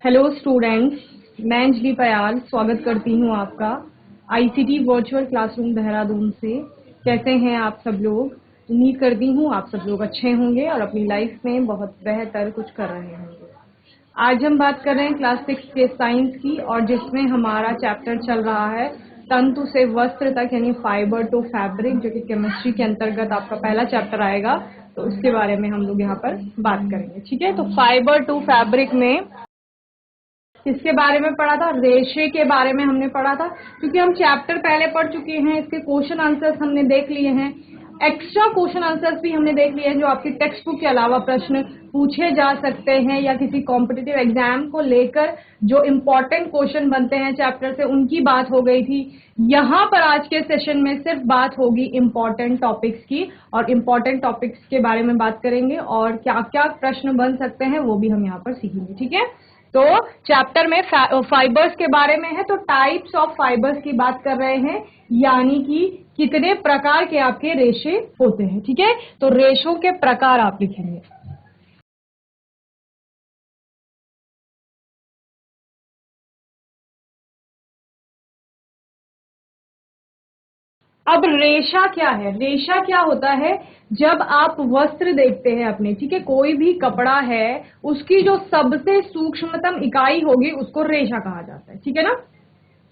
Hello students, मैं अंजलि पयाल स्वागत करती हूँ आपका आईसीटी वर्चुअल क्लासरूम देहरादून से। कैसे हैं आप सब लोग? उम्मीद करती हूँ आप सब लोग अच्छे होंगे और अपनी लाइफ में बहुत बेहतर कुछ कर रहे होंगे। आज हम बात कर रहे हैं क्लास 6 के साइंस की, और जिसमें हमारा चैप्टर चल रहा है तंतु से वस्त्र तक, यानी फाइबर टू फैब्रिक, जो कि केमिस्ट्री के अंतर्गत आपका पहला चैप्टर आएगा। तो उसके बारे में हम लोग यहाँ पर बात करेंगे। ठीक है, तो फाइबर टू फैब्रिक में किसके बारे में पढ़ा था? रेशे के बारे में हमने पढ़ा था, क्योंकि हम चैप्टर पहले पढ़ चुके हैं। इसके क्वेश्चन आंसर्स हमने देख लिए हैं, एक्स्ट्रा क्वेश्चन आंसर्स भी हमने देख लिए हैं, जो आपकी टेक्स्ट बुक के अलावा प्रश्न पूछे जा सकते हैं या किसी कॉम्पिटिटिव एग्जाम को लेकर जो इम्पोर्टेंट क्वेश्चन बनते हैं चैप्टर से, उनकी बात हो गई थी। यहाँ पर आज के सेशन में सिर्फ बात होगी इम्पोर्टेंट टॉपिक्स की, और इम्पोर्टेंट टॉपिक्स के बारे में बात करेंगे और क्या क्या प्रश्न बन सकते हैं वो भी हम यहाँ पर सीखेंगे। ठीक है, तो चैप्टर में फाइबर्स के बारे में है, तो टाइप्स ऑफ फाइबर्स की बात कर रहे हैं, यानी कि कितने प्रकार के आपके रेशे होते हैं। ठीक है, तो रेशों के प्रकार आप लिखेंगे। अब रेशा क्या है? रेशा क्या होता है? जब आप वस्त्र देखते हैं अपने, ठीक है, कोई भी कपड़ा है, उसकी जो सबसे सूक्ष्मतम इकाई होगी उसको रेशा कहा जाता है। ठीक है ना,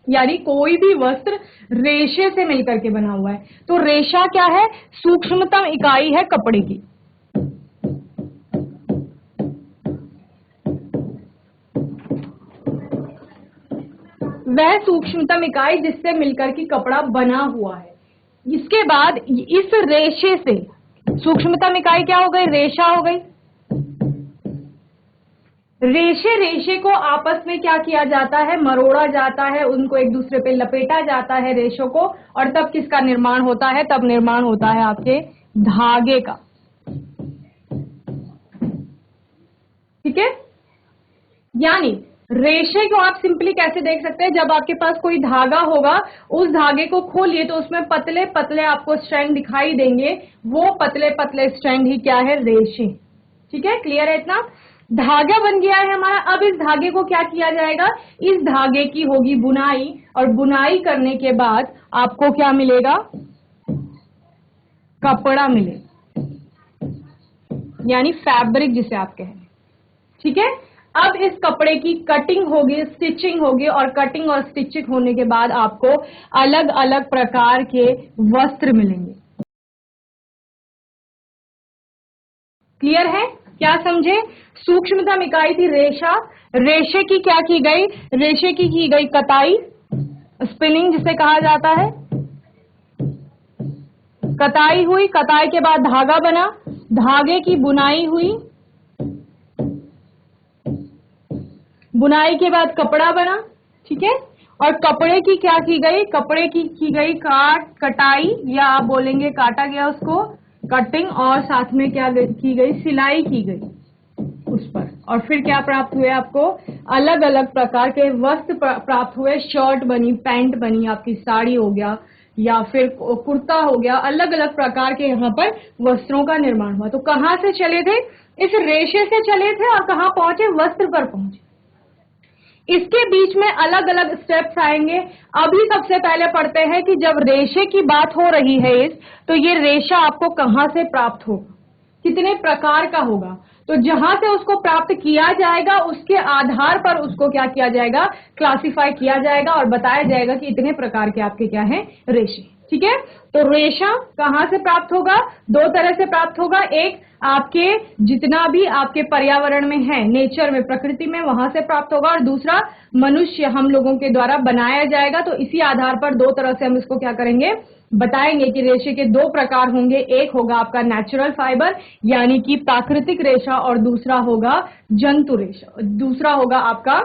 यानी कोई भी वस्त्र रेशे से मिलकर के बना हुआ है। तो रेशा क्या है? सूक्ष्मतम इकाई है कपड़े की। वह सूक्ष्मतम इकाई जिससे मिलकर के कपड़ा बना हुआ है। इसके बाद इस रेशे से, सूक्ष्मतम इकाई क्या हो गई? रेशा हो गई। रेशे को आपस में क्या किया जाता है? मरोड़ा जाता है, उनको एक दूसरे पे लपेटा जाता है रेशों को, और तब किसका निर्माण होता है? तब निर्माण होता है आपके धागे का। ठीक है, यानी रेशे को आप सिंपली कैसे देख सकते हैं? जब आपके पास कोई धागा होगा, उस धागे को खोलिए तो उसमें पतले पतले आपको स्ट्रैंड दिखाई देंगे। वो पतले पतले स्ट्रैंड ही क्या है? रेशे। ठीक है, क्लियर है इतना? धागा बन गया है हमारा। अब इस धागे को क्या किया जाएगा? इस धागे की होगी बुनाई, और बुनाई करने के बाद आपको क्या मिलेगा? कपड़ा मिलेगा, यानी फैब्रिक जिसे आप कहें। ठीक है, अब इस कपड़े की कटिंग होगी, स्टिचिंग होगी, और कटिंग और स्टिचिंग होने के बाद आपको अलग अलग प्रकार के वस्त्र मिलेंगे। क्लियर है? क्या समझे? सूक्ष्मतम इकाई थी रेशा। रेशे की क्या की गई? रेशे की गई कताई, स्पिनिंग जिसे कहा जाता है। कताई हुई, कताई के बाद धागा बना, धागे की बुनाई हुई, बुनाई के बाद कपड़ा बना। ठीक है, और कपड़े की क्या की गई? कपड़े की गई कटाई, या आप बोलेंगे काटा गया उसको, कटिंग, और साथ में क्या की गई? सिलाई की गई उस पर। और फिर क्या प्राप्त हुए आपको? अलग अलग प्रकार के वस्त्र प्राप्त हुए। शर्ट बनी, पैंट बनी, आपकी साड़ी हो गया, या फिर कुर्ता हो गया। अलग अलग प्रकार के यहाँ पर वस्त्रों का निर्माण हुआ। तो कहाँ से चले थे? इस रेशे से चले थे, और कहाँ पहुंचे? वस्त्र पर पहुंचे। इसके बीच में अलग अलग स्टेप्स आएंगे। अभी सबसे पहले पढ़ते हैं कि जब रेशे की बात हो रही है तो ये रेशा आपको कहां से प्राप्त होगा, कितने प्रकार का होगा। तो जहां से उसको प्राप्त किया जाएगा उसके आधार पर उसको क्या किया जाएगा? क्लासिफाई किया जाएगा और बताया जाएगा कि इतने प्रकार के आपके क्या हैं? रेशे। ठीक है, तो रेशा कहां से प्राप्त होगा? दो तरह से प्राप्त होगा। एक आपके जितना भी आपके पर्यावरण में है, नेचर में, प्रकृति में, वहां से प्राप्त होगा, और दूसरा मनुष्य हम लोगों के द्वारा बनाया जाएगा। तो इसी आधार पर दो तरह से हम इसको क्या करेंगे? बताएंगे कि रेशे के दो प्रकार होंगे। एक होगा आपका नेचुरल फाइबर, यानी कि प्राकृतिक रेशा, और दूसरा होगा जंतु रेशा, दूसरा होगा आपका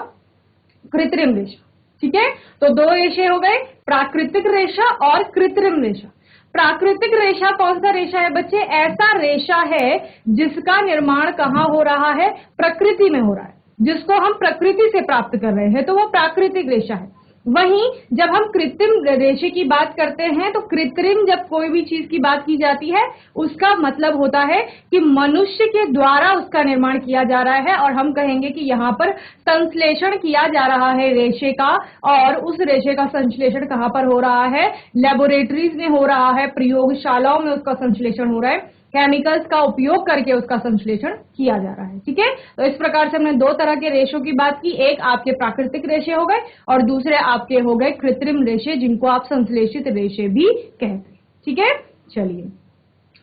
कृत्रिम रेशा। ठीक है, तो दो रेशे हो गए, प्राकृतिक रेशा और कृत्रिम रेशा। प्राकृतिक रेशा कौन सा रेशा है बच्चे? ऐसा रेशा है जिसका निर्माण कहाँ हो रहा है? प्रकृति में हो रहा है, जिसको हम प्रकृति से प्राप्त कर रहे हैं, तो वो प्राकृतिक रेशा है। वहीं जब हम कृत्रिम रेशे की बात करते हैं तो कृत्रिम जब कोई भी चीज की बात की जाती है उसका मतलब होता है कि मनुष्य के द्वारा उसका निर्माण किया जा रहा है, और हम कहेंगे कि यहाँ पर संश्लेषण किया जा रहा है रेशे का, और उस रेशे का संश्लेषण कहाँ पर हो रहा है? लेबोरेटरीज में हो रहा है, प्रयोगशालाओं में उसका संश्लेषण हो रहा है, केमिकल्स का उपयोग करके उसका संश्लेषण किया जा रहा है। ठीक है, तो इस प्रकार से हमने दो तरह के रेशों की बात की, एक आपके प्राकृतिक रेशे हो गए और दूसरे आपके हो गए कृत्रिम रेशे, जिनको आप संश्लेषित रेशे भी कहते हैं। ठीक है, चलिए,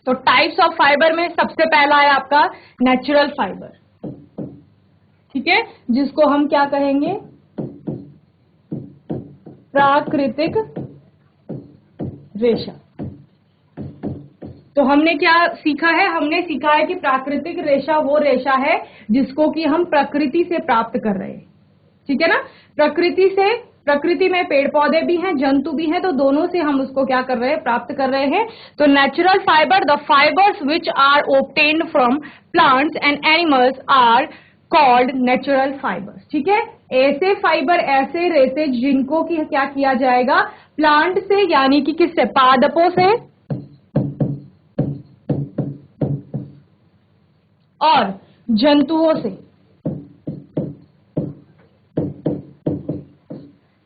तो टाइप्स ऑफ फाइबर में सबसे पहला है आपका नेचुरल फाइबर। ठीक है, जिसको हम क्या कहेंगे? प्राकृतिक रेशा। तो हमने क्या सीखा है? हमने सीखा है कि प्राकृतिक रेशा वो रेशा है जिसको कि हम प्रकृति से प्राप्त कर रहे हैं। ठीक है ना? प्रकृति में पेड़ पौधे भी हैं, जंतु भी हैं, तो दोनों से हम उसको क्या कर रहे हैं? प्राप्त कर रहे हैं। तो natural fibre, the fibres which are obtained from plants and animals are called natural fibres. ठीक है, ऐसे फाइबर, ऐसे रेशे जिनको कि क्या किया जाएगा? प्लांट से, यानी कि किससे? पादपों से और जंतुओं से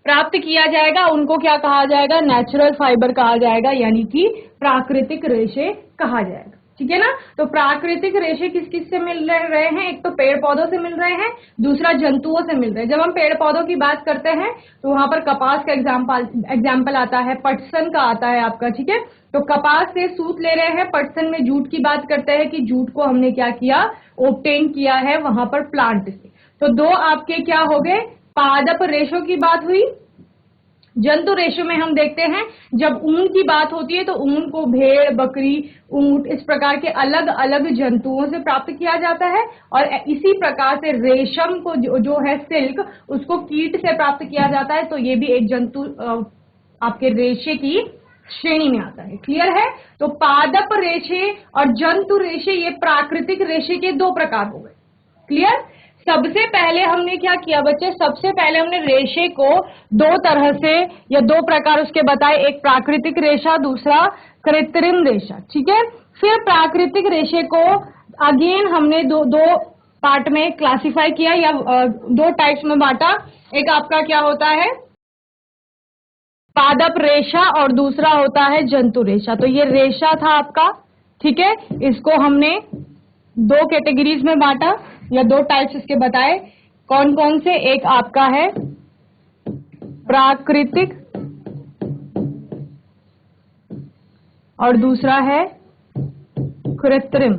प्राप्त किया जाएगा, उनको क्या कहा जाएगा? नेचुरल फाइबर कहा जाएगा, यानी कि प्राकृतिक रेशे कहा जाएगा। ठीक है ना? तो प्राकृतिक रेशे किस किस से मिल रहे हैं? एक तो पेड़ पौधों से मिल रहे हैं, दूसरा जंतुओं से मिल रहे हैं। जब हम पेड़ पौधों की बात करते हैं तो वहां पर कपास का एग्जाम्पल आता है, पटसन का आता है आपका। ठीक है, तो कपास से सूत ले रहे हैं, पटसन में जूट की बात करते हैं कि जूट को हमने क्या किया? ऑब्टेन किया है वहां पर प्लांट से। तो दो आपके क्या हो गए? पादप रेशों की बात हुई। जंतु रेशों में हम देखते हैं जब ऊन की बात होती है तो ऊन को भेड़, बकरी, ऊंट, इस प्रकार के अलग अलग जंतुओं से प्राप्त किया जाता है, और इसी प्रकार से रेशम को जो है सिल्क, उसको कीट से प्राप्त किया जाता है। तो ये भी एक जंतु आपके रेशे की श्रेणी में आता है। क्लियर है? तो पादप रेशे और जंतु रेशे ये प्राकृतिक रेशे के दो प्रकार हो गए। क्लियर? सबसे पहले हमने क्या किया बच्चे? सबसे पहले हमने रेशे को दो तरह से या दो प्रकार उसके बताए, एक प्राकृतिक रेशा, दूसरा कृत्रिम रेशा। ठीक है, फिर प्राकृतिक रेशे को अगेन हमने दो पार्ट में क्लासिफाई किया या दो टाइप्स में बांटा। एक आपका क्या होता है? पादप रेशा, और दूसरा होता है जंतु रेशा। तो ये रेशा था आपका। ठीक है, इसको हमने दो कैटेगरीज में बांटा या दो टाइप्स इसके बताए। कौन कौन से? एक आपका है प्राकृतिक और दूसरा है कृत्रिम।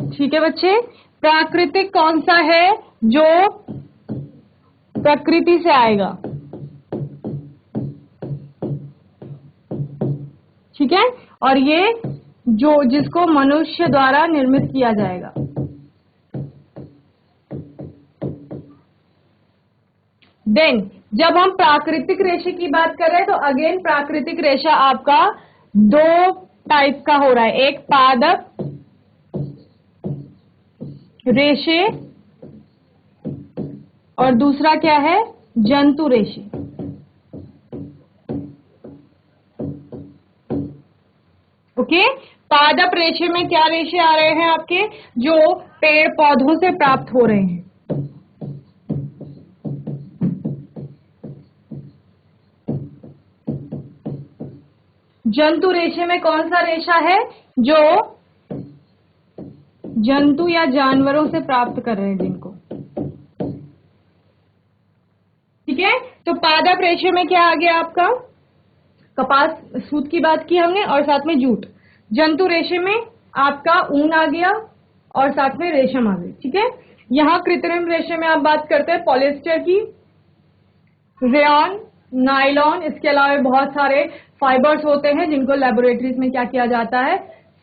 ठीक है बच्चे, प्राकृतिक कौन सा है? जो प्रकृति से आएगा। ठीक है, और ये जिसको मनुष्य द्वारा निर्मित किया जाएगा। देन जब हम प्राकृतिक रेशे की बात कर रहे हैं तो अगेन प्राकृतिक रेशा आपका दो टाइप का हो रहा है। एक पादप रेशे और दूसरा क्या है? जंतु रेशे। ओके, पादप रेशे में क्या रेशे आ रहे हैं आपके? जो पेड़ पौधों से प्राप्त हो रहे हैं। जंतु रेशे में कौन सा रेशा है? जो जंतु या जानवरों से प्राप्त कर रहे हैं जिनको। ठीक है, तो पादप रेशे में क्या आ गया आपका? कपास, सूत की बात की हमने, और साथ में जूट। जंतु रेशे में आपका ऊन आ गया और साथ में रेशम आ गई। ठीक है, यहाँ कृत्रिम रेशे में आप बात करते हैं पॉलिएस्टर की, रेयॉन, नायलॉन, इसके अलावा बहुत सारे फाइबर्स होते हैं जिनको लेबोरेटरीज में क्या किया जाता है?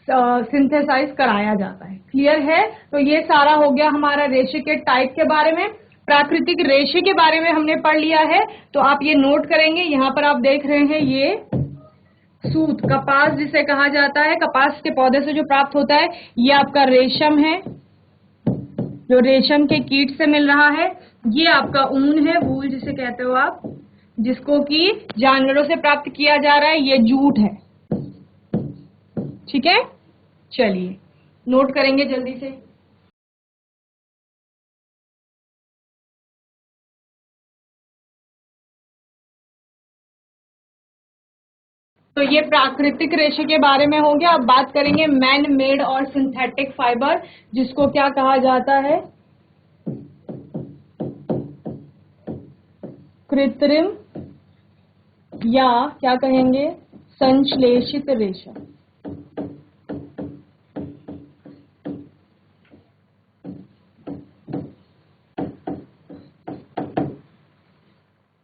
सिंथेसाइज कराया जाता है। क्लियर है? तो ये सारा हो गया हमारा रेशे के टाइप के बारे में। प्राकृतिक रेशे के बारे में हमने पढ़ लिया है, तो आप ये नोट करेंगे। यहाँ पर आप देख रहे हैं ये सूत, कपास जिसे कहा जाता है, कपास के पौधे से जो प्राप्त होता है, ये आपका रेशम है। जो रेशम के कीट से मिल रहा है। ये आपका ऊन है, वूल जिसे कहते हो आप, जिसको कि जानवरों से प्राप्त किया जा रहा है। ये जूट है, ठीक है। चलिए नोट करेंगे जल्दी से। तो ये प्राकृतिक रेशे के बारे में हो गया। अब बात करेंगे मैन मेड और सिंथेटिक फाइबर, जिसको क्या कहा जाता है? कृत्रिम या क्या कहेंगे, संश्लेषित रेशा।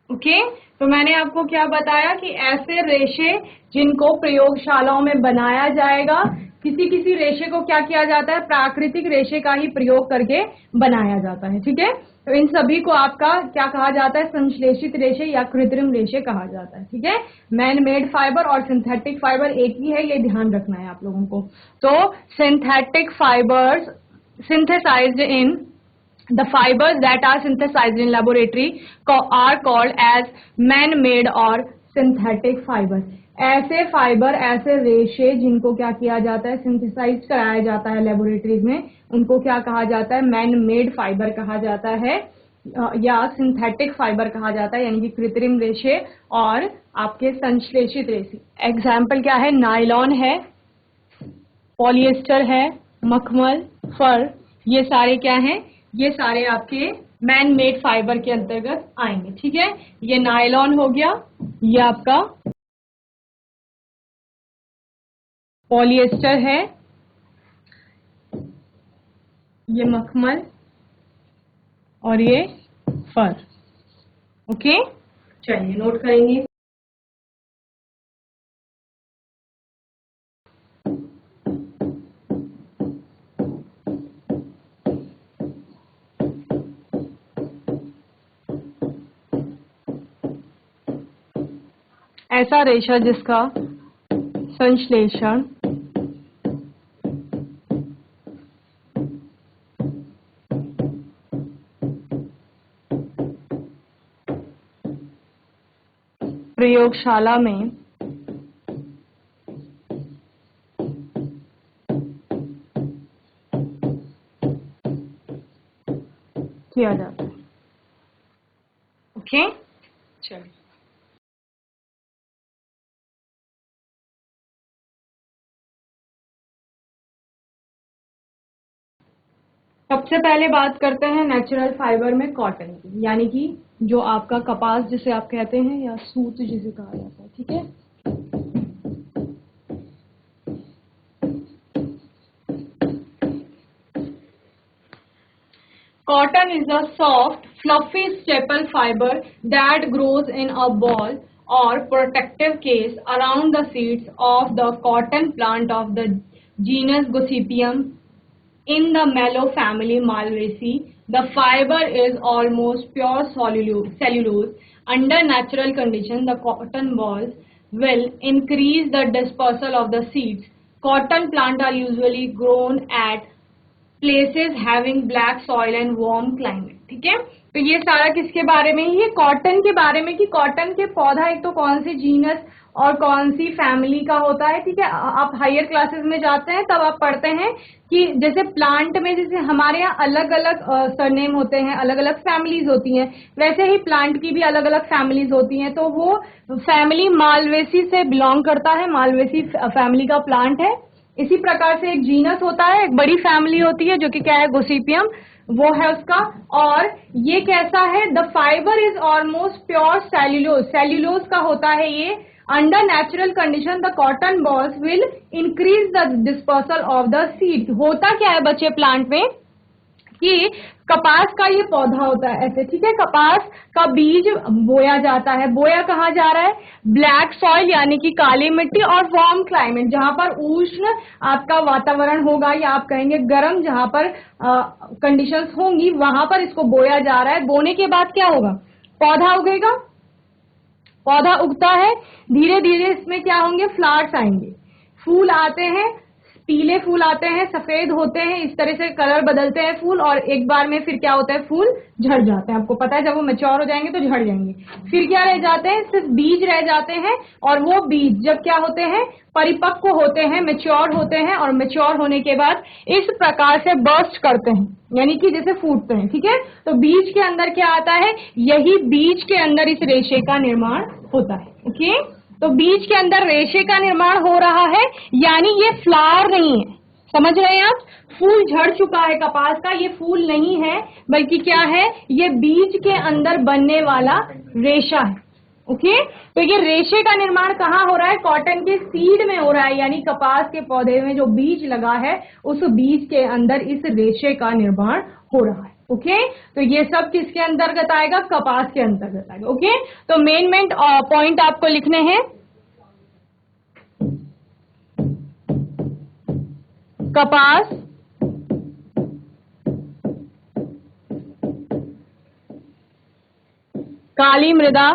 ओके, तो मैंने आपको क्या बताया कि ऐसे रेशे जिनको प्रयोगशालाओं में बनाया जाएगा, किसी किसी रेशे को क्या किया जाता है, प्राकृतिक रेशे का ही प्रयोग करके बनाया जाता है, ठीक है। तो इन सभी को आपका क्या कहा जाता है, संश्लेषित रेशे या कृत्रिम रेशे कहा जाता है, ठीक है। मैन मेड फाइबर और सिंथेटिक फाइबर एक ही है, ये ध्यान रखना है आप लोगों को। तो synthetic fibres synthesized in the fibers that are synthesized in laboratory are called as man-made और synthetic fibers। ऐसे फाइबर, ऐसे रेशे जिनको क्या किया जाता है, सिंथेसाइज कराया जाता है लेबोरेटरीज में, उनको क्या कहा जाता है, मैन मेड फाइबर कहा जाता है या सिंथेटिक फाइबर कहा जाता है, यानी कि कृत्रिम रेशे और आपके संश्लेषित रेशे। एग्जाम्पल क्या है, नायलॉन है, पॉलिएस्टर है, मखमल, फर, ये सारे क्या हैं, ये सारे आपके मैन मेड फाइबर के अंतर्गत आएंगे, ठीक है। ये नायलॉन हो गया, ये आपका पॉलिएस्टर है, ये मखमल और ये फर। ओके, चलिए नोट करेंगे। ऐसा रेशा जिसका संश्लेषण प्रयोगशाला में किया जाता है। ओके, चलिए सबसे पहले बात करते हैं नेचुरल फाइबर में कॉटन की, यानी कि जो आपका कपास जिसे आप कहते हैं या सूत जिसे कहा जाता है, ठीक है। Cotton is a soft, fluffy staple fiber that grows in a ball or protective case around the seeds of the cotton plant of the genus Gossypium in the mallow family Malvaceae. The fiber is almost pure cellulose. Under natural conditions, the cotton balls will increase the dispersal of the seeds. Cotton plants are usually grown at places having black soil and warm climate, ठीक है। तो ये सारा किसके बारे में, ये cotton के बारे में कि कॉटन के पौधा एक तो कौन सी जीनस और कौन सी फैमिली का होता है, ठीक है। आप हायर क्लासेस में जाते हैं तब आप पढ़ते हैं कि जैसे प्लांट में, जैसे हमारे यहाँ अलग अलग सरनेम होते हैं, अलग अलग फैमिलीज होती हैं, वैसे ही प्लांट की भी अलग अलग फैमिलीज होती हैं। तो वो फैमिली मालवेसी से बिलोंग करता है, मालवेसी फैमिली का प्लांट है। इसी प्रकार से एक जीनस होता है, एक बड़ी फैमिली होती है जो कि क्या है, गोसिपियम, वो है उसका। और ये कैसा है, the fibre is almost pure cellulose, cellulose का होता है ये। Under natural condition the cotton balls will increase the dispersal of the seed. होता क्या है बच्चे प्लांट में कि कपास का ये पौधा होता है ऐसे, ठीक है। कपास का बीज बोया जाता है, बोया कहाँ जा रहा है, ब्लैक सॉइल यानी कि काली मिट्टी और वार्म क्लाइमेट, जहां पर उष्ण आपका वातावरण होगा या आप कहेंगे गर्म, जहां पर कंडीशंस होंगी, वहां पर इसको बोया जा रहा है। बोने के बाद क्या होगा, पौधा उगेगा, पौधा उगता है, धीरे धीरे इसमें क्या होंगे, फ्लावर्स आएंगे, फूल आते हैं, पीले फूल आते हैं, सफेद होते हैं, इस तरह से कलर बदलते हैं फूल, और एक बार में फिर क्या होता है, फूल झड़ जाते हैं। आपको पता है जब वो मैच्योर हो जाएंगे तो झड़ जाएंगे। फिर क्या रह जाते हैं, सिर्फ बीज रह जाते हैं, और वो बीज जब क्या होते हैं, परिपक्व होते हैं, मैच्योर होते हैं, और मैच्योर होने के बाद इस प्रकार से बर्स्ट करते हैं, यानी कि जैसे फूटते हैं। ठीक है, तो बीज के अंदर क्या आता है, यही बीज के अंदर इस रेशे का निर्माण होता है। ओके, तो बीज के अंदर रेशे का निर्माण हो रहा है, यानी ये फ्लावर नहीं है। समझ रहे हैं आप, फूल झड़ चुका है कपास का, ये फूल नहीं है, बल्कि क्या है, ये बीज के अंदर बनने वाला रेशा है। ओके, तो ये रेशे का निर्माण कहाँ हो रहा है, कॉटन के सीड में हो रहा है, यानी कपास के पौधे में जो बीज लगा है उस बीज के अंदर इस रेशे का निर्माण हो रहा है। ओके, तो ये सब किसके अंतर्गत आएगा, कपास के अंतर्गत आएगा। ओके, तो मेन पॉइंट आपको लिखने हैं, कपास काली मृदा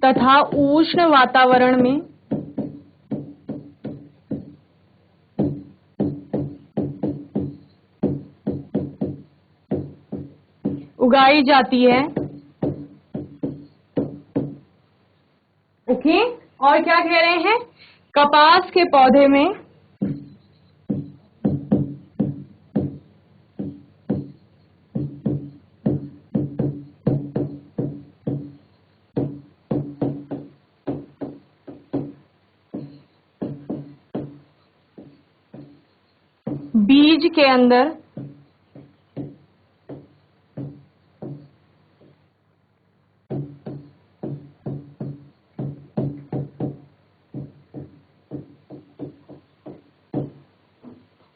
तथा उष्ण वातावरण में उगाई जाती है। ओके, और क्या कह रहे हैं, कपास के पौधे में बीज के अंदर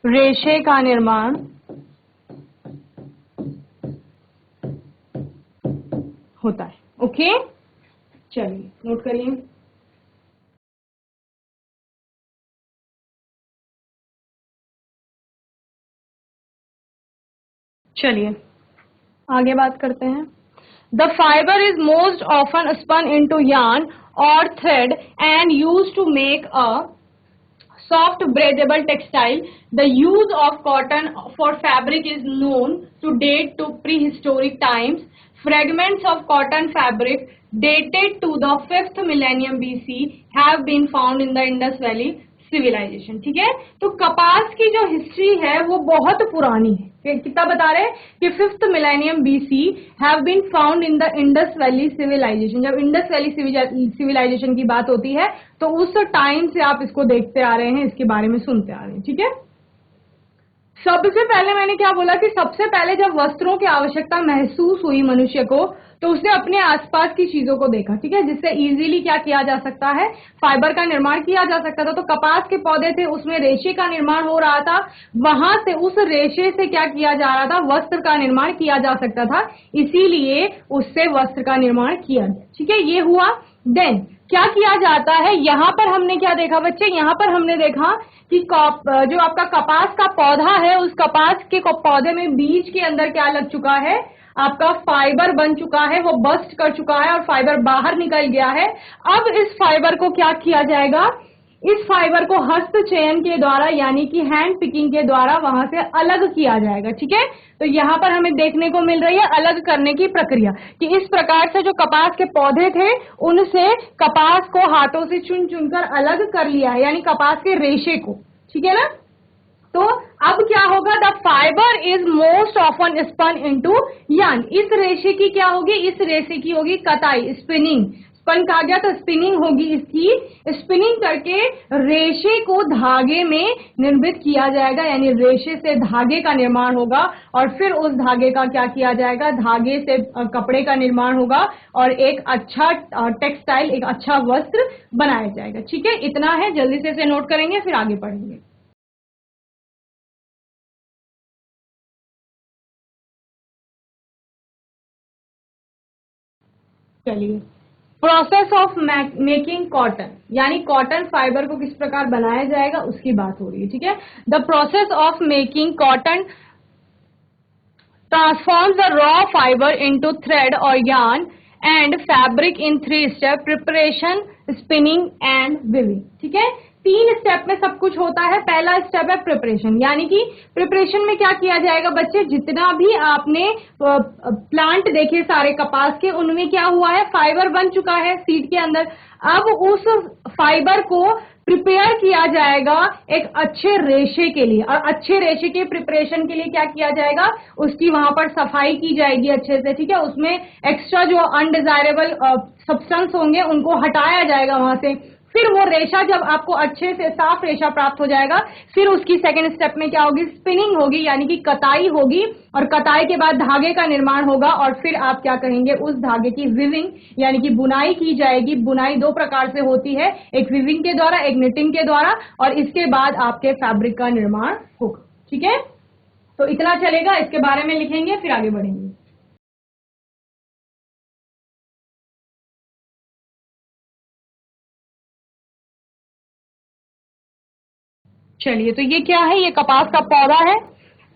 रेशे का निर्माण होता है। ओके, चलिए नोट करिए। चलिए आगे बात करते हैं। The fibre is most often spun into yarn or thread and used to make a soft breathable textile. The use of cotton for fabric is known to date to prehistoric times. Fragments of cotton fabric dated to the 5th millennium BC have been found in the Indus Valley civilization. ठीक है, तो कपास की जो history है वो बहुत पुरानी है। कितना बता रहे हैं कि 5th millennium BC have been found in the Indus Valley civilization. जब इंडस वैली सिविलाइजेशन की बात होती है तो उस टाइम से आप इसको देखते आ रहे हैं, इसके बारे में सुनते आ रहे हैं। ठीक है, सबसे पहले मैंने क्या बोला कि सबसे पहले जब वस्त्रों की आवश्यकता महसूस हुई मनुष्य को, तो उसने अपने आसपास की चीजों को देखा। ठीक है, जिससे इजीली क्या किया जा सकता है, फाइबर का निर्माण किया जा सकता था। तो कपास के पौधे थे, उसमें रेशे का निर्माण हो रहा था, वहां से उस रेशे से क्या किया जा रहा था, वस्त्र का निर्माण किया जा सकता था, इसीलिए उससे वस्त्र का निर्माण किया गया। ठीक है, ये हुआ। देन क्या किया जाता है, यहां पर हमने क्या देखा बच्चे, यहां पर हमने देखा कि जो आपका कपास का पौधा है, उस कपास के पौधे में बीज के अंदर क्या लग चुका है, आपका फाइबर बन चुका है, वो बस्ट कर चुका है और फाइबर बाहर निकल गया है। अब इस फाइबर को क्या किया जाएगा, इस फाइबर को हस्त चयन के द्वारा यानी कि हैंड पिकिंग के द्वारा वहां से अलग किया जाएगा। ठीक है, तो यहाँ पर हमें देखने को मिल रही है अलग करने की प्रक्रिया, कि इस प्रकार से जो कपास के पौधे थे उनसे कपास को हाथों से चुन चुनकर अलग कर लिया है, यानी कपास के रेशे को। ठीक है ना, तो अब क्या होगा, the fibre is most often spun into yarn. इस रेशे की क्या होगी, इस रेशे की होगी कताई, स्पिनिंग। स्पन कहा गया तो स्पिनिंग होगी, इसकी स्पिनिंग करके रेशे को धागे में निर्मित किया जाएगा, यानी रेशे से धागे का निर्माण होगा, और फिर उस धागे का क्या किया जाएगा, धागे से कपड़े का निर्माण होगा और एक अच्छा टेक्सटाइल, एक अच्छा वस्त्र बनाया जाएगा। ठीक है, इतना है, जल्दी से इसे नोट करेंगे फिर आगे पढ़ेंगे। चलिए, प्रोसेस ऑफ मेकिंग कॉटन, यानी कॉटन फाइबर को किस प्रकार बनाया जाएगा उसकी बात हो रही है। ठीक है, the process of making cotton transforms the raw fibre into thread और yarn and fabric in 3 step, preparation, spinning and viewing. ठीक है, 3 स्टेप में सब कुछ होता है। पहला स्टेप है प्रिपरेशन, यानी कि प्रिपरेशन में क्या किया जाएगा बच्चे, जितना भी आपने प्लांट देखे सारे कपास के, उनमें क्या हुआ है, फाइबर बन चुका है सीड के अंदर। अब उस फाइबर को प्रिपेयर किया जाएगा एक अच्छे रेशे के लिए, और अच्छे रेशे के प्रिपरेशन के लिए क्या किया जाएगा, उसकी वहां पर सफाई की जाएगी अच्छे से। ठीक है, उसमें एक्स्ट्रा जो अनडिजायरेबल सब्सटेंस होंगे उनको हटाया जाएगा वहां से। फिर वो रेशा जब आपको अच्छे से साफ रेशा प्राप्त हो जाएगा, फिर उसकी सेकंड स्टेप में क्या होगी, स्पिनिंग होगी, यानी कि कताई होगी, और कताई के बाद धागे का निर्माण होगा, और फिर आप क्या करेंगे, उस धागे की विविंग यानी कि बुनाई की जाएगी। बुनाई 2 प्रकार से होती है, एक विविंग के द्वारा, एक निटिंग के द्वारा, और इसके बाद आपके फैब्रिक का निर्माण होगा। ठीक है, तो इतना चलेगा, इसके बारे में लिखेंगे फिर आगे बढ़ेंगे। चलिए, तो ये क्या है, ये कपास का पौधा है।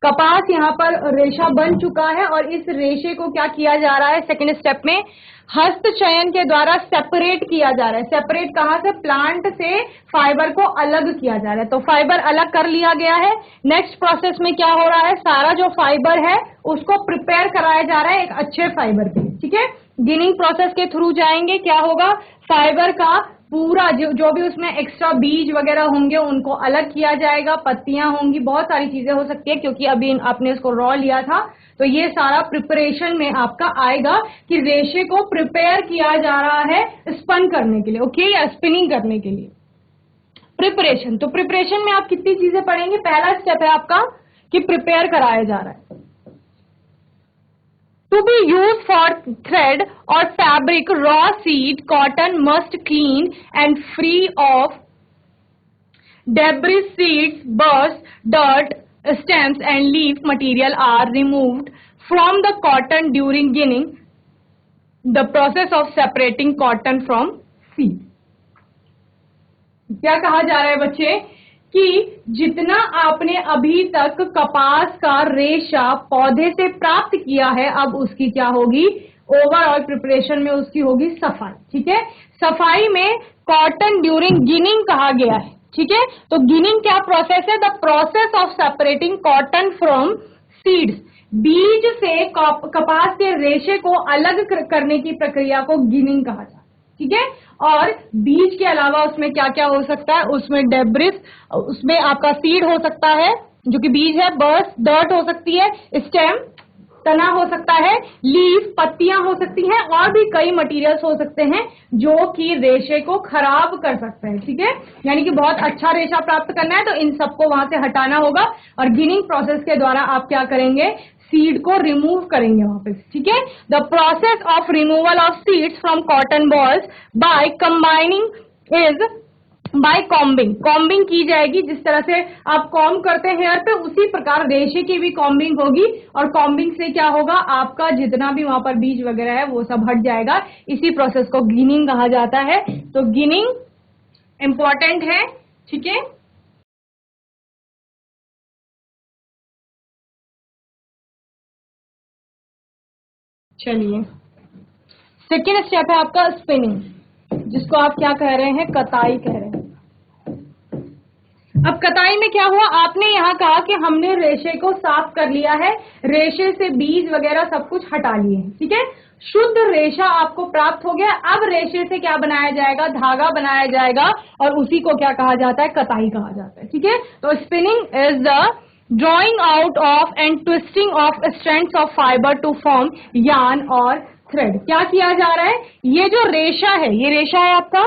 कपास यहाँ पर रेशा बन चुका है, और इस रेशे को क्या किया जा रहा है, सेकंड स्टेप में हस्त चयन के द्वारा सेपरेट किया जा रहा है। सेपरेट कहाँ से, प्लांट से फाइबर को अलग किया जा रहा है। तो फाइबर अलग कर लिया गया है। नेक्स्ट प्रोसेस में क्या हो रहा है, सारा जो फाइबर है उसको प्रिपेयर कराया जा रहा है एक अच्छे फाइबर पे। ठीक है, गिनिंग प्रोसेस के थ्रू जाएंगे, क्या होगा, फाइबर का पूरा जो भी उसमें एक्स्ट्रा बीज वगैरह होंगे उनको अलग किया जाएगा, पत्तियां होंगी, बहुत सारी चीजें हो सकती है, क्योंकि अभी आपने इसको रॉ लिया था। तो ये सारा प्रिपरेशन में आपका आएगा कि रेशे को प्रिपेयर किया जा रहा है स्पन करने के लिए, ओके, या स्पिनिंग करने के लिए। प्रिपरेशन, तो प्रिपरेशन में आप कितनी चीजें पढ़ेंगे, पहला स्टेप है आपका कि प्रिपेयर कराया जा रहा है। To be used for thread or fabric, raw seed cotton must clean and free of debris, seeds, burrs, dirt, stems and leaf material are removed from the cotton during ginning, the process of separating cotton from seed। क्या कहा जा रहा है बच्चे, कि जितना आपने अभी तक कपास का रेशा पौधे से प्राप्त किया है, अब उसकी क्या होगी, ओवरऑल प्रिपरेशन में उसकी होगी सफाई। ठीक है, सफाई में कॉटन ड्यूरिंग गिनिंग कहा गया है। ठीक है, तो गिनिंग क्या प्रोसेस है, the process of separating cotton from seeds, बीज से कपास के रेशे को अलग करने की प्रक्रिया को गिनिंग कहा जाता है। ठीक है, और बीज के अलावा उसमें क्या क्या हो सकता है, उसमें डेब्रिस, उसमें आपका सीड हो सकता है जो कि बीज है, बर्स, डर्ट हो सकती है, स्टेम, तना हो सकता है, लीफ, पत्तियां हो सकती हैं, और भी कई मटेरियल्स हो सकते हैं जो कि रेशे को खराब कर सकते हैं। ठीक है, यानी कि बहुत अच्छा रेशा प्राप्त करना है तो इन सबको वहां से हटाना होगा, और गिनिंग प्रोसेस के द्वारा आप क्या करेंगे, सीड को रिमूव करेंगे वापस। ठीक है, the process of removal of seeds from cotton balls by combining is by combing. Combing की जाएगी, जिस तरह से आप कॉम्ब करते हैं हेयर पे, उसी प्रकार रेशे की भी कॉम्बिंग होगी, और कॉम्बिंग से क्या होगा, आपका जितना भी वहां पर बीज वगैरह है वो सब हट जाएगा। इसी प्रोसेस को गिनिंग कहा जाता है। तो गिनिंग इंपॉर्टेंट है। ठीक है, चलिए, सेकेंड स्टेप है आपका स्पिनिंग, जिसको आप क्या कह रहे हैं, कताई कह रहे हैं। अब कताई में क्या हुआ, आपने यहाँ कहा कि हमने रेशे को साफ कर लिया है, रेशे से बीज वगैरह सब कुछ हटा लिए हैं। ठीक है, शुद्ध रेशा आपको प्राप्त हो गया। अब रेशे से क्या बनाया जाएगा, धागा बनाया जाएगा, और उसी को क्या कहा जाता है, कताई कहा जाता है। ठीक है, तो spinning is the drawing out of and twisting of strands of fibre to form yarn or thread. क्या किया जा रहा है, ये जो रेशा है, ये रेशा है आपका,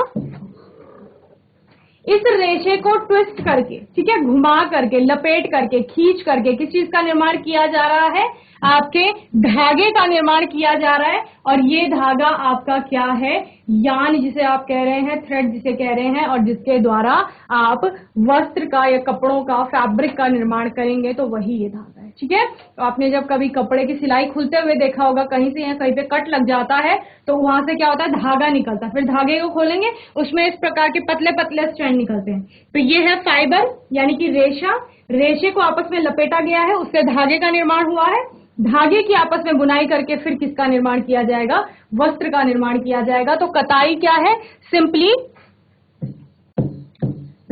इस रेशे को ट्विस्ट करके, ठीक है, घुमा करके, लपेट करके, खींच करके किस चीज का निर्माण किया जा रहा है, आपके धागे का निर्माण किया जा रहा है। और ये धागा आपका क्या है, यान जिसे आप कह रहे हैं, थ्रेड जिसे कह रहे हैं, और जिसके द्वारा आप वस्त्र का या कपड़ों का, फैब्रिक का निर्माण करेंगे, तो वही ये धागा है। ठीक है, तो आपने जब कभी कपड़े की सिलाई खुलते हुए देखा होगा, कहीं से या कहीं पे कट लग जाता है तो वहां से क्या होता है, धागा निकलता है। फिर धागे को खोलेंगे, उसमें इस प्रकार के पतले पतले स्ट्रैंड निकलते हैं। तो ये है फाइबर, यानी कि रेशा, रेशे को आपस में लपेटा गया है, उससे धागे का निर्माण हुआ है। धागे की आपस में बुनाई करके फिर किसका निर्माण किया जाएगा? वस्त्र का निर्माण किया जाएगा। तो कताई क्या है? सिंपली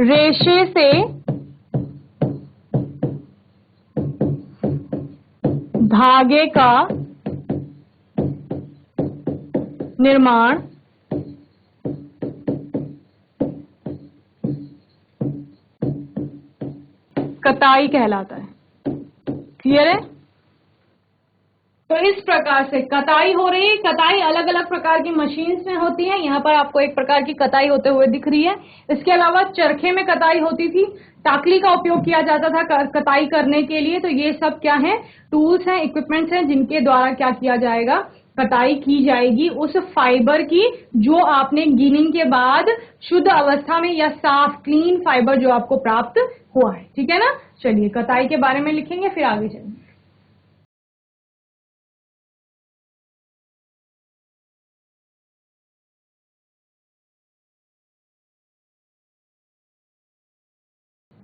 रेशे से धागे का निर्माण कताई कहलाता है। क्लियर है? तो इस प्रकार से कताई हो रही है। कताई अलग अलग प्रकार की मशीन्स में होती है। यहाँ पर आपको एक प्रकार की कताई होते हुए दिख रही है। इसके अलावा चरखे में कताई होती थी, टाकली का उपयोग किया जाता था कताई करने के लिए। तो ये सब क्या है? टूल्स हैं, इक्विपमेंट्स हैं, जिनके द्वारा क्या किया जाएगा? कताई की जाएगी उस फाइबर की जो आपने गिनिंग के बाद शुद्ध अवस्था में या साफ क्लीन फाइबर जो आपको प्राप्त हुआ है। ठीक है ना? चलिए कताई के बारे में लिखेंगे, फिर आगे चलेंगे।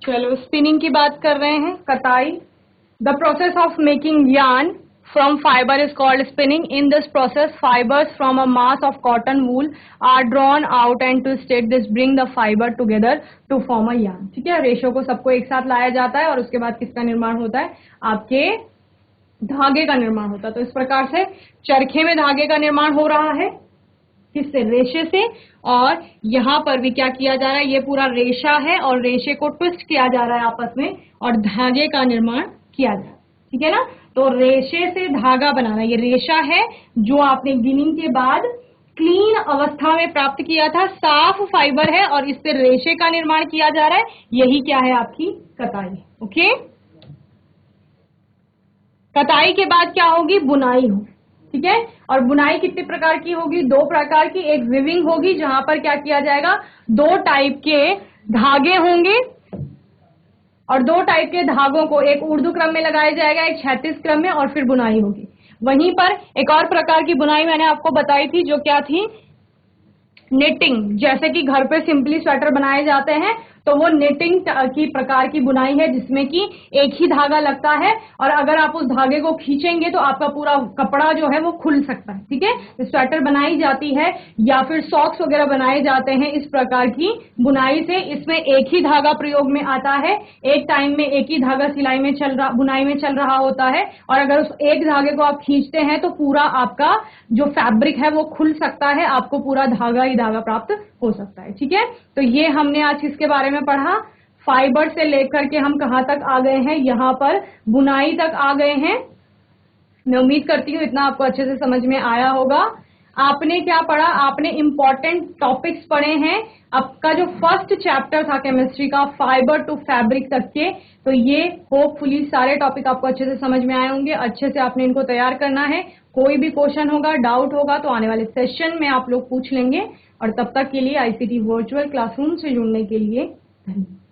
चलो स्पिनिंग की बात कर रहे हैं। कताई, the process of making yarn from fiber is called spinning. In this process, fibers from a mass of cotton wool are drawn out and twisted. This bring the fiber together to form a yarn. ठीक है, रेशों को सबको एक साथ लाया जाता है और उसके बाद किसका निर्माण होता है? आपके धागे का निर्माण होता है। तो इस प्रकार से चरखे में धागे का निर्माण हो रहा है, किससे? रेशे से। और यहां पर भी क्या किया जा रहा है? ये पूरा रेशा है और रेशे को ट्विस्ट किया जा रहा है आपस में और धागे का निर्माण किया जा रहा है। ठीक है ना? तो रेशे से धागा बनाना, ये रेशा है जो आपने गिनिंग के बाद क्लीन अवस्था में प्राप्त किया था, साफ फाइबर है और इस पे रेशे का निर्माण किया जा रहा है। यही क्या है? आपकी कताई। ओके, कताई के बाद क्या होगी? बुनाई होगी। ठीक है, और बुनाई कितने प्रकार की होगी? 2 प्रकार की। एक विविंग होगी जहां पर क्या किया जाएगा? 2 टाइप के धागे होंगे और 2 टाइप के धागों को एक ऊर्ध्व क्रम में लगाया जाएगा, एक क्षैतिज क्रम में, और फिर बुनाई होगी। वहीं पर एक और प्रकार की बुनाई मैंने आपको बताई थी, जो क्या थी? निटिंग। जैसे कि घर पे सिंपली स्वेटर बनाए जाते हैं, तो वो निटिंग की प्रकार की बुनाई है जिसमें कि एक ही धागा लगता है और अगर आप उस धागे को खींचेंगे तो आपका पूरा कपड़ा जो है वो खुल सकता है। ठीक है, स्वेटर बनाई जाती है या फिर सॉक्स वगैरह बनाए जाते हैं इस प्रकार की बुनाई से। इसमें एक ही धागा प्रयोग में आता है, एक टाइम में एक ही धागा सिलाई में बुनाई में चल रहा होता है और अगर उस एक धागे को आप खींचते हैं तो पूरा आपका जो फैब्रिक है वो खुल सकता है, आपको पूरा धागा ही धागा प्राप्त हो सकता है। ठीक है, तो ये हमने आज किसके बारे में पढ़ा? फाइबर से लेकर के हम कहां तक आ गए हैं? यहां पर बुनाई तक आ गए हैं। मैं उम्मीद करती हूं इतना आपको अच्छे से समझ में आया होगा। आपने क्या पढ़ा? आपने इंपॉर्टेंट टॉपिक्स पढ़े हैं। आपका जो फर्स्ट चैप्टर था केमिस्ट्री का, फाइबर टू फैब्रिक तक के, तो ये होपफुली सारे टॉपिक आपको अच्छे से समझ में आए होंगे। अच्छे से आपने इनको तैयार करना है। कोई भी क्वेश्चन होगा, डाउट होगा तो आने वाले सेशन में आप लोग पूछ लेंगे। और तब तक के लिए आईसीटी वर्चुअल क्लासरूम से जुड़ने के लिए धन्यवाद।